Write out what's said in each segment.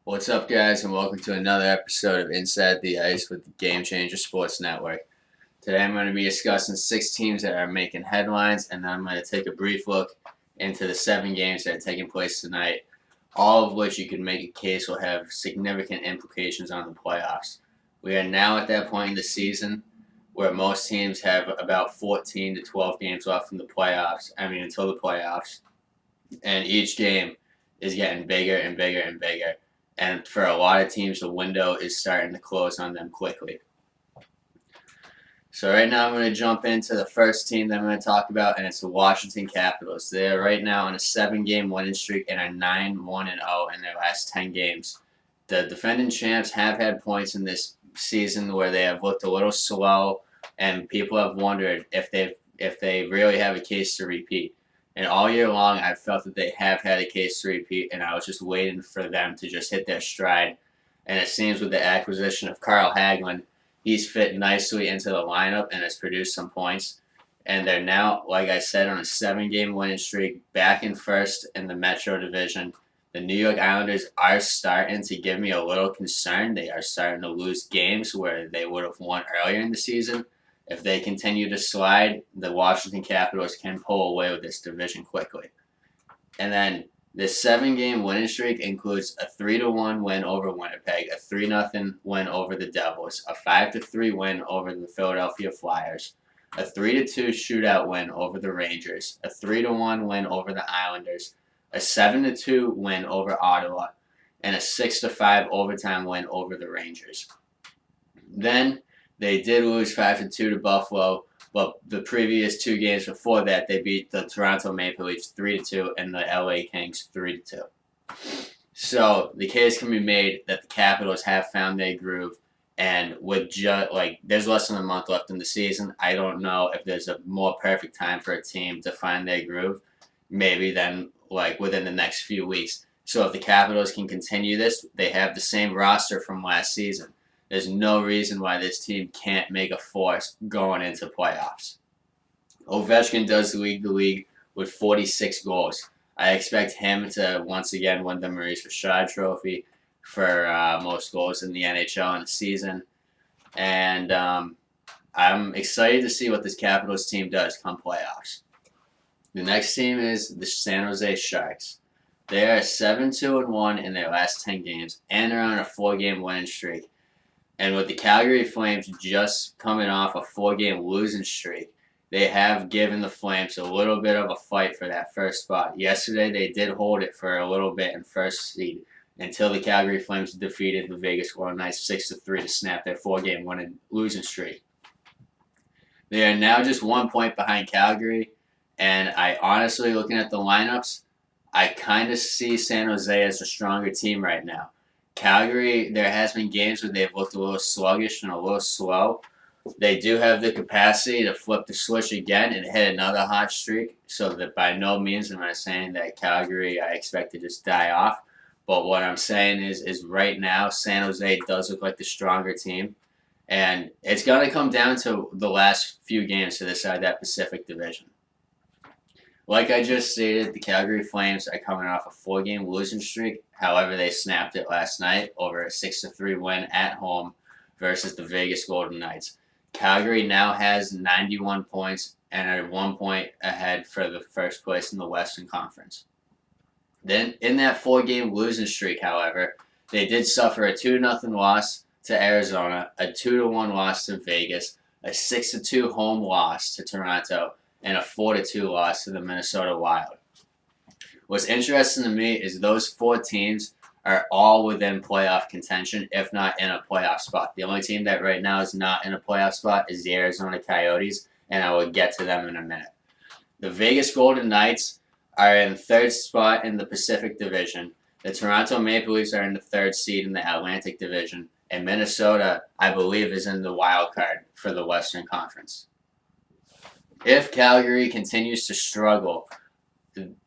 What's up, guys, and welcome to another episode of Inside the Ice with the Game Changer Sports Network. Today I'm going to be discussing 6 teams that are making headlines, and then I'm going to take a brief look into the 7 games that are taking place tonight, all of which you can make a case will have significant implications on the playoffs. We are now at that point in the season where most teams have about 14 to 12 games left until the playoffs, and each game is getting bigger and bigger and bigger. And for a lot of teams, the window is starting to close on them quickly. So right now I'm going to jump into the first team that I'm going to talk about, and it's the Washington Capitals. They are right now on a 7-game winning streak and are 9-1-0 in their last 10 games. The defending champs have had points in this season where they have looked a little slow, and people have wondered if they really have a case to repeat. And all year long, I've felt that they have had a case to repeat, and I was just waiting for them to just hit their stride. And it seems with the acquisition of Carl Hagelin, he's fit nicely into the lineup and has produced some points. And they're now, like I said, on a 7-game winning streak, back in first in the Metro Division. The New York Islanders are starting to give me a little concern. They are starting to lose games where they would have won earlier in the season. If they continue to slide, the Washington Capitals can pull away with this division quickly. And then this 7-game winning streak includes a 3-1 win over Winnipeg, a 3-0 win over the Devils, a 5-3 win over the Philadelphia Flyers, a 3-2 shootout win over the Rangers, a 3-1 win over the Islanders, a 7-2 win over Ottawa, and a 6-5 overtime win over the Rangers. Then they did lose 5-2 to Buffalo, but the previous 2 games before that, they beat the Toronto Maple Leafs 3-2 and the LA Kings 3-2. So the case can be made that the Capitals have found their groove, and with there's less than a month left in the season. I don't know if there's a more perfect time for a team to find their groove, maybe than within the next few weeks. So if the Capitals can continue this, they have the same roster from last season. There's no reason why this team can't make a force going into playoffs. Ovechkin does lead the league with 46 goals. I expect him to once again win the Maurice Richard Trophy for most goals in the NHL in a season. And I'm excited to see what this Capitals team does come playoffs. The next team is the San Jose Sharks. They are 7-2-1 in their last 10 games and are on a 4-game winning streak. And with the Calgary Flames just coming off a 4-game losing streak, they have given the Flames a little bit of a fight for that first spot. Yesterday, they did hold it for a little bit in first seed until the Calgary Flames defeated the Vegas Golden Knights 6-3 to snap their 4-game losing streak. They are now just 1 point behind Calgary, and I honestly, looking at the lineups, I kind of see San Jose as a stronger team right now. Calgary, there has been games where they've looked a little sluggish and a little slow. They do have the capacity to flip the switch again and hit another hot streak, so that by no means am I saying that Calgary I expect to just die off. But what I'm saying is right now, San Jose does look like the stronger team, and it's going to come down to the last few games to decide that Pacific Division. Like I just stated, the Calgary Flames are coming off a 4-game losing streak. However, they snapped it last night over a 6-3 win at home versus the Vegas Golden Knights. Calgary now has 91 points and are 1 point ahead for the first place in the Western Conference. Then, in that 4-game losing streak, however, they did suffer a 2-0 loss to Arizona, a 2-1 loss to Vegas, a 6-2 home loss to Toronto, and a 4-2 loss to the Minnesota Wild. What's interesting to me is those 4 teams are all within playoff contention, if not in a playoff spot. The only team that right now is not in a playoff spot is the Arizona Coyotes, and I will get to them in a minute. The Vegas Golden Knights are in 3rd spot in the Pacific Division. The Toronto Maple Leafs are in the 3rd seed in the Atlantic Division, and Minnesota, I believe, is in the wild card for the Western Conference. If Calgary continues to struggle,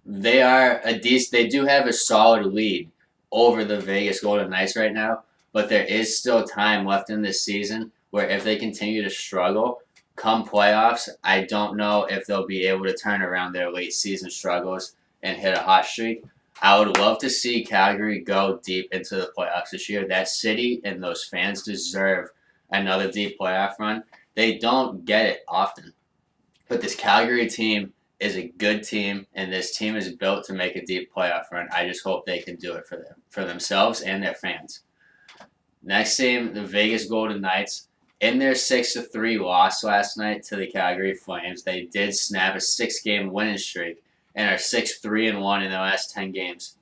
they do have a solid lead over the Vegas Golden Knights right now, but there is still time left in this season where if they continue to struggle, come playoffs, I don't know if they'll be able to turn around their late season struggles and hit a hot streak. I would love to see Calgary go deep into the playoffs this year. That city and those fans deserve another deep playoff run. They don't get it often. But this Calgary team is a good team, and this team is built to make a deep playoff run. I just hope they can do it for themselves and their fans. Next team, the Vegas Golden Knights. In their 6-3 loss last night to the Calgary Flames, they did snap a 6-game winning streak and are 6-3-1 in the last 10 games.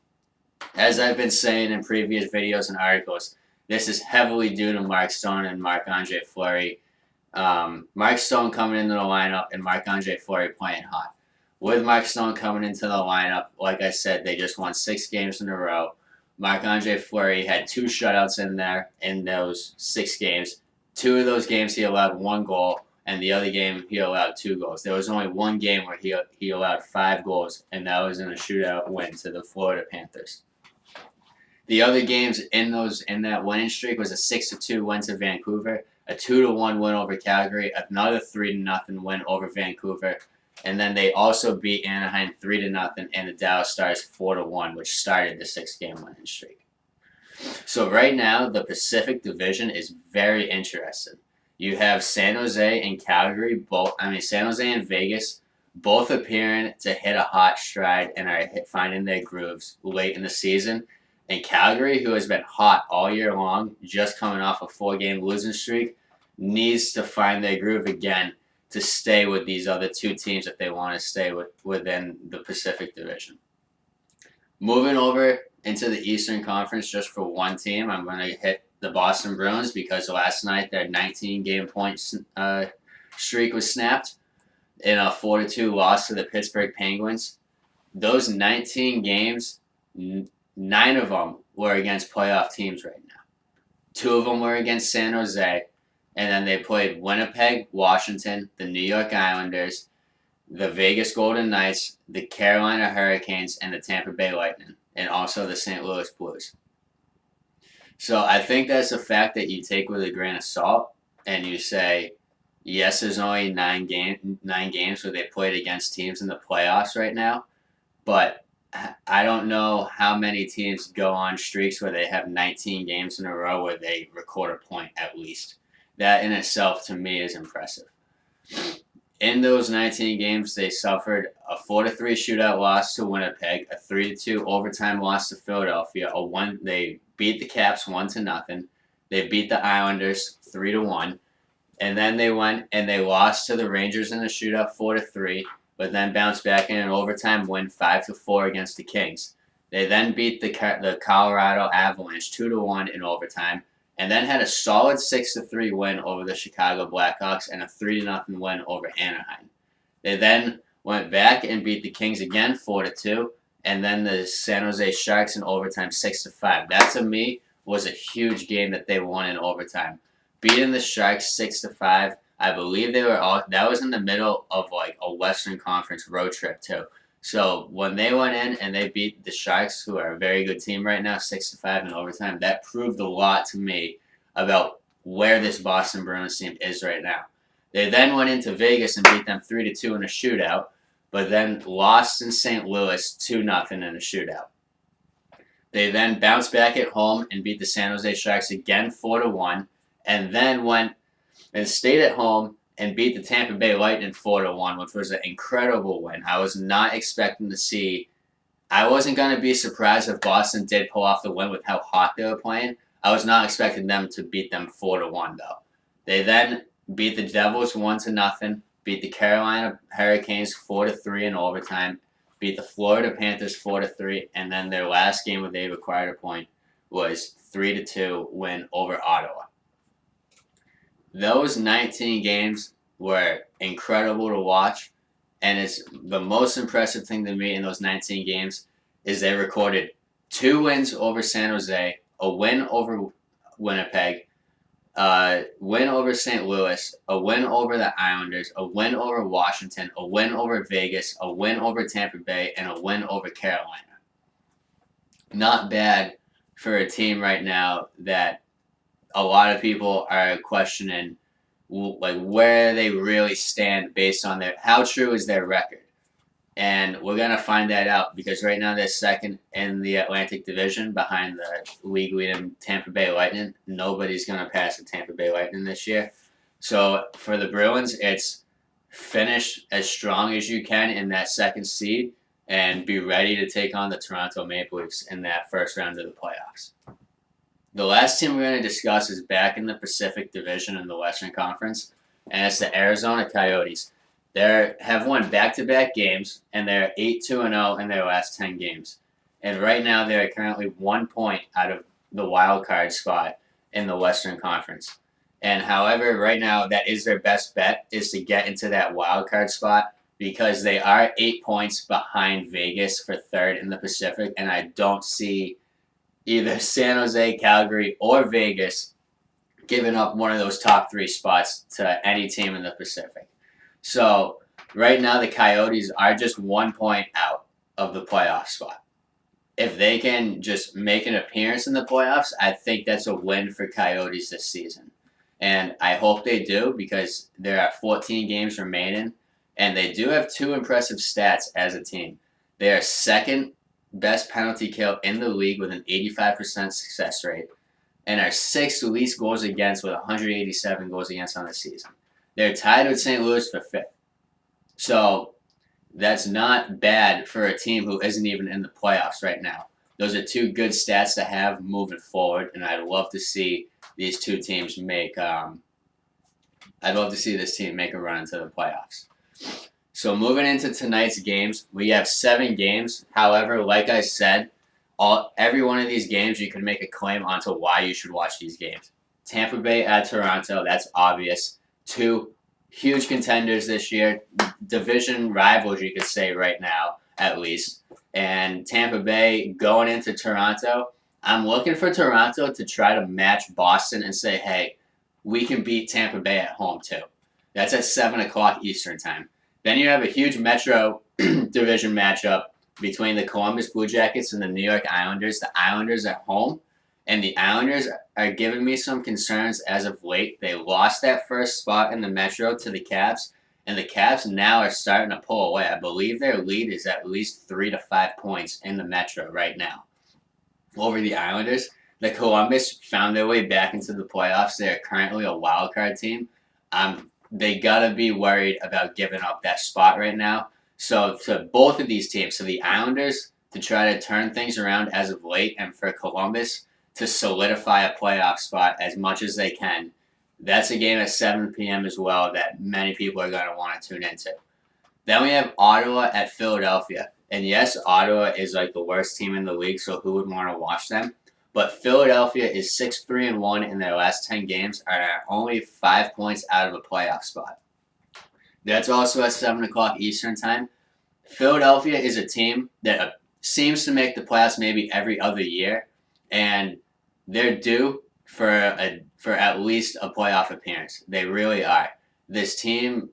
As I've been saying in previous videos and articles, this is heavily due to Mark Stone and Marc-Andre Fleury. Mark Stone coming into the lineup and Marc-Andre Fleury playing hot. With Mark Stone coming into the lineup, like I said, they just won 6 games in a row. Marc-Andre Fleury had 2 shutouts in there in those 6 games. 2 of those games he allowed 1 goal, and the other game he allowed 2 goals. There was only 1 game where he allowed 5 goals, and that was in a shootout win to the Florida Panthers. The other games in that winning streak was a 6-2 win to Vancouver, a 2-1 win over Calgary, another 3-0 win over Vancouver, and then they also beat Anaheim 3-0 and the Dallas Stars 4-1, which started the 6-game winning streak. So right now, the Pacific Division is very interesting. You have San Jose and Calgary, San Jose and Vegas, both appearing to hit a hot stride and are finding their grooves late in the season. And Calgary, who has been hot all year long, just coming off a 4-game losing streak, needs to find their groove again to stay with these other 2 teams if they want to stay within the Pacific Division. Moving over into the Eastern Conference just for one team, I'm going to hit the Boston Bruins because last night their 19-game point streak was snapped in a 4-2 loss to the Pittsburgh Penguins. Those 19 games, 9 of them were against playoff teams right now. 2 of them were against San Jose, and then they played Winnipeg, Washington, the New York Islanders, the Vegas Golden Knights, the Carolina Hurricanes, and the Tampa Bay Lightning, and also the St. Louis Blues. So I think that's a fact that you take with a grain of salt, and you say, yes, there's only 9 games where they played against teams in the playoffs right now, but I don't know how many teams go on streaks where they have 19 games in a row where they record a point at least. That in itself, to me, is impressive. In those 19 games, they suffered a 4-3 shootout loss to Winnipeg, a 3-2 overtime loss to Philadelphia. They beat the Caps 1-0. They beat the Islanders 3-1, and then they went and they lost to the Rangers in a shootout 4-3. But then bounced back in an overtime win 5-4 against the Kings. They then beat the Colorado Avalanche 2-1 in overtime, and then had a solid 6-3 win over the Chicago Blackhawks and a 3-0 win over Anaheim. They then went back and beat the Kings again 4-2, and then the San Jose Sharks in overtime 6-5. That to me was a huge game that they won in overtime. Beating the Sharks 6-5. I believe that was in the middle of like a Western Conference road trip too. So when they went in and they beat the Sharks, who are a very good team right now, 6-5 in overtime, that proved a lot to me about where this Boston Bruins team is right now. They then went into Vegas and beat them 3-2 in a shootout, but then lost in St. Louis 2-0 in a shootout. They then bounced back at home and beat the San Jose Sharks again 4-1, and then went and stayed at home and beat the Tampa Bay Lightning 4-1, which was an incredible win. I was not expecting to see. I wasn't going to be surprised if Boston did pull off the win with how hot they were playing. I was not expecting them to beat them 4-1, though. They then beat the Devils 1-0, beat the Carolina Hurricanes 4-3 in overtime, beat the Florida Panthers 4-3, and then their last game where they acquired a point was 3-2 win over Ottawa. Those 19 games were incredible to watch, and it's the most impressive thing to me in those 19 games is they recorded 2 wins over San Jose, a win over Winnipeg, a win over St. Louis, a win over the Islanders, a win over Washington, a win over Vegas, a win over Tampa Bay, and a win over Carolina. Not bad for a team right now that a lot of people are questioning, like, where they really stand based on how true is their record. And we're going to find that out because right now they're second in the Atlantic Division behind the league leading Tampa Bay Lightning. Nobody's going to pass the Tampa Bay Lightning this year. So for the Bruins, it's finish as strong as you can in that second seed and be ready to take on the Toronto Maple Leafs in that first round of the playoffs. The last team we're going to discuss is back in the Pacific Division in the Western Conference, and it's the Arizona Coyotes. They have won back-to-back games, and they're 8-2-0 in their last 10 games. And right now, they're currently 1 point out of the wild card spot in the Western Conference. And however, right now, that is their best bet, is to get into that wild card spot because they are 8 points behind Vegas for third in the Pacific, and I don't see either San Jose, Calgary, or Vegas giving up one of those top 3 spots to any team in the Pacific. So right now the Coyotes are just 1 point out of the playoff spot. If they can just make an appearance in the playoffs, I think that's a win for Coyotes this season. And I hope they do because there are 14 games remaining, and they do have 2 impressive stats as a team. They are second best penalty kill in the league with an 85% success rate, and are 6th least goals against with 187 goals against on the season. They're tied with St. Louis for 5th. So that's not bad for a team who isn't even in the playoffs right now. Those are 2 good stats to have moving forward, and I'd love to see these 2 teams make. I'd love to see this team make a run into the playoffs. So moving into tonight's games, we have 7 games. However, like I said, every one of these games you can make a claim onto why you should watch these games. Tampa Bay at Toronto, that's obvious. 2 huge contenders this year, division rivals you could say right now, at least. And Tampa Bay going into Toronto, I'm looking for Toronto to try to match Boston and say, hey, we can beat Tampa Bay at home too. That's at 7 o'clock Eastern time. Then you have a huge Metro division matchup between the Columbus Blue Jackets and the New York Islanders. The Islanders at home, and the Islanders are giving me some concerns as of late. They lost that first spot in the Metro to the Caps, and the Caps now are starting to pull away. I believe their lead is at least 3 to 5 points in the Metro right now over the Islanders. The Columbus found their way back into the playoffs. They are currently a wild card team. They got to be worried about giving up that spot right now. So to both of these teams, so the Islanders to try to turn things around as of late, and for Columbus to solidify a playoff spot as much as they can, that's a game at 7 p.m. as well that many people are going to want to tune into. Then we have Ottawa at Philadelphia. And yes, Ottawa is like the worst team in the league, so who would want to watch them? But Philadelphia is 6-3-1 in their last 10 games and are only 5 points out of a playoff spot. That's also at 7 o'clock Eastern time. Philadelphia is a team that seems to make the playoffs maybe every other year, and they're due for at least a playoff appearance. They really are. This team,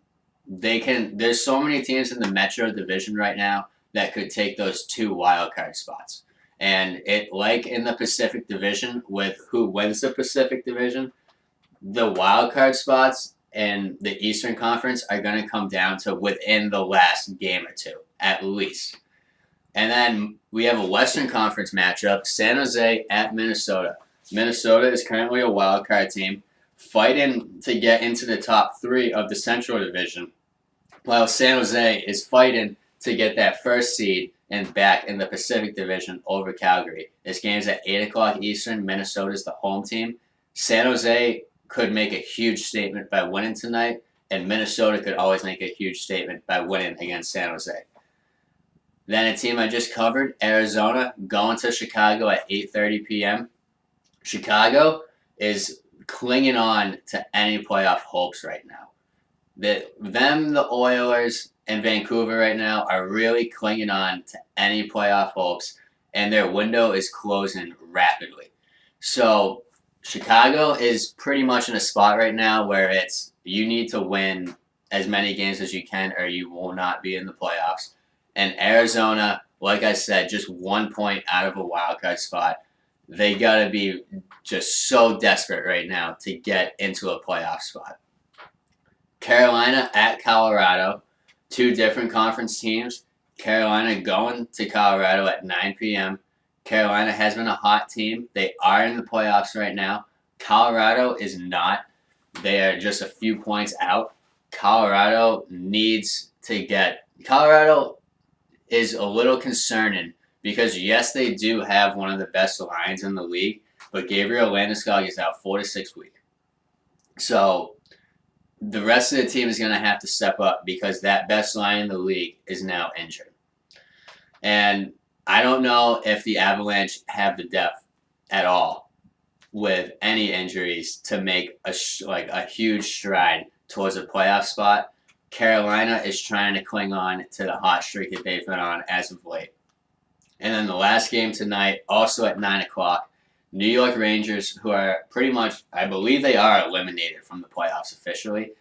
there's so many teams in the Metro Division right now that could take those 2 wild card spots. And like in the Pacific Division, with who wins the Pacific Division, the wild card spots in the Eastern Conference are going to come down to within the last game or 2, at least. And then we have a Western Conference matchup, San Jose at Minnesota. Minnesota is currently a wild card team, fighting to get into the top 3 of the Central Division, while San Jose is fighting to get that first seed and back in the Pacific Division over Calgary. This game's at 8 o'clock Eastern. Minnesota's the home team. San Jose could make a huge statement by winning tonight, and Minnesota could always make a huge statement by winning against San Jose. Then a team I just covered, Arizona, going to Chicago at 8:30 p.m. Chicago is clinging on to any playoff hopes right now. The Oilers, and Vancouver right now are really clinging on to any playoff hopes, and their window is closing rapidly. So Chicago is pretty much in a spot right now where you need to win as many games as you can or you will not be in the playoffs. And Arizona, like I said, just 1 point out of a wild card spot. They got to be just so desperate right now to get into a playoff spot. Carolina at Colorado. 2 different conference teams. Carolina going to Colorado at 9 p.m. Carolina has been a hot team. They are in the playoffs right now. Colorado is not. They are just a few points out. Colorado is a little concerning because, yes, they do have one of the best lines in the league, but Gabriel Landeskog is out 4 to 6 weeks. So the rest of the team is going to have to step up because that best line in the league is now injured. And I don't know if the Avalanche have the depth at all with any injuries to make a huge stride towards a playoff spot. Carolina is trying to cling on to the hot streak that they've been on as of late. And then the last game tonight, also at 9 o'clock, New York Rangers, who are pretty much, I believe they are eliminated from the playoffs officially.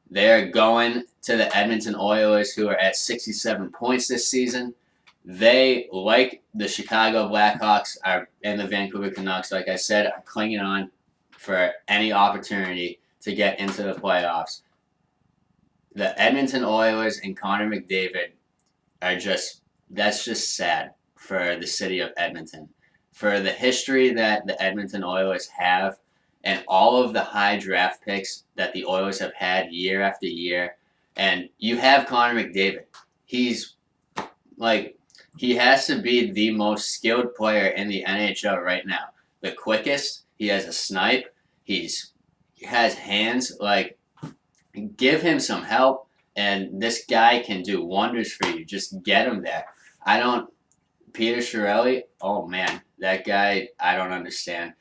They're going to the Edmonton Oilers, who are at 67 points this season. They, like the Chicago Blackhawks and the Vancouver Canucks, like I said, are clinging on for any opportunity to get into the playoffs. The Edmonton Oilers and Connor McDavid that's just sad for the city of Edmonton. For the history that the Edmonton Oilers have and all of the high draft picks that the Oilers have had year after year, and you have Connor McDavid. He has to be the most skilled player in the NHL right now. The quickest, he has a snipe, he has hands, give him some help, and this guy can do wonders for you. Just get him there. Peter Chiarelli, oh man, that guy, I don't understand.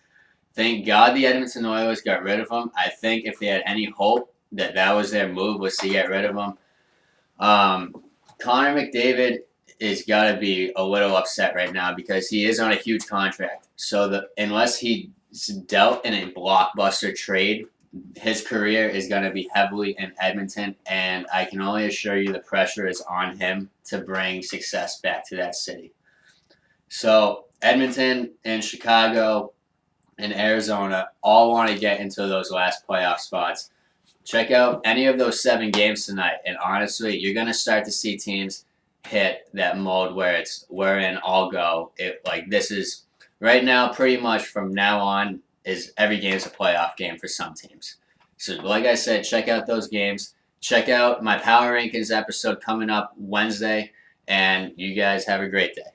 Thank God the Edmonton Oilers got rid of him. I think if they had any hope that was their move, was to get rid of him. Connor McDavid is got to be a little upset right now because he is on a huge contract. So unless he's dealt in a blockbuster trade, his career is going to be heavily in Edmonton, and I can only assure you the pressure is on him to bring success back to that city. So Edmonton and Chicago and Arizona all want to get into those last playoff spots. Check out any of those 7 games tonight, and honestly, you're going to start to see teams hit that mode where we're in all go. This is right now, pretty much from now on, is every game's a playoff game for some teams. So like I said, check out those games. Check out my Power Rankings episode coming up Wednesday, and you guys have a great day.